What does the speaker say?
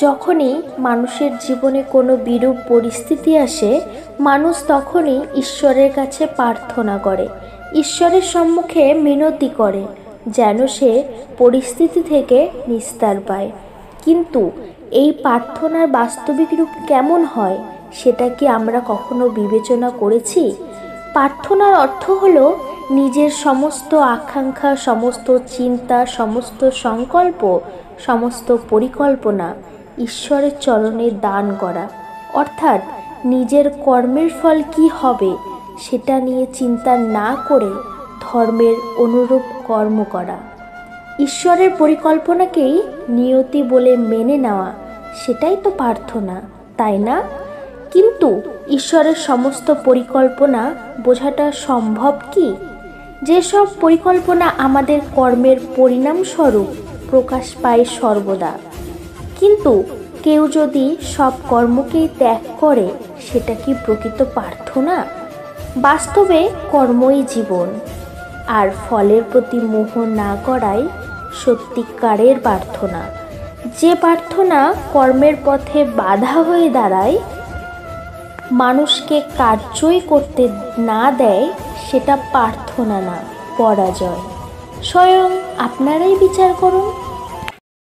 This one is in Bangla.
যখনই মানুষের জীবনে কোনো বিরূপ পরিস্থিতি আসে, মানুষ তখনই ঈশ্বরের কাছে প্রার্থনা করে, ঈশ্বরের সম্মুখে মিনতি করে যেন সে পরিস্থিতি থেকে নিস্তার পায়। কিন্তু এই প্রার্থনার বাস্তবিক রূপ কেমন হয় সেটা কি আমরা কখনো বিবেচনা করেছি? প্রার্থনার অর্থ হলো নিজের সমস্ত আকাঙ্ক্ষা, সমস্ত চিন্তা, সমস্ত সংকল্প, সমস্ত পরিকল্পনা ঈশ্বরের চরণে দান করা। অর্থাৎ নিজের কর্মের ফল কি হবে সেটা নিয়ে চিন্তা না করে ধর্মের অনুরূপ কর্ম করা। ঈশ্বরের পরিকল্পনাকেই নিয়তি বলে মেনে নেওয়া, সেটাই তো প্রার্থনা, তাই না? কিন্তু ঈশ্বরের সমস্ত পরিকল্পনা বোঝাটা সম্ভব কি? যেসব পরিকল্পনা আমাদের কর্মের পরিণামস্বরূপ প্রকাশ পায় সর্বদা। কিন্তু কেউ যদি সব কর্মকেই ত্যাগ করে, সেটা কি প্রকৃত প্রার্থনা? বাস্তবে কর্মই জীবন, আর ফলের প্রতি মোহ না করাই সত্যিকারের প্রার্থনা। যে প্রার্থনা কর্মের পথে বাধা হয়ে দাঁড়ায়, মানুষকে কার্যই করতে না দেয়, সেটা প্রার্থনা না, পরাজয়। স্বয়ং আপনারাই বিচার করুন।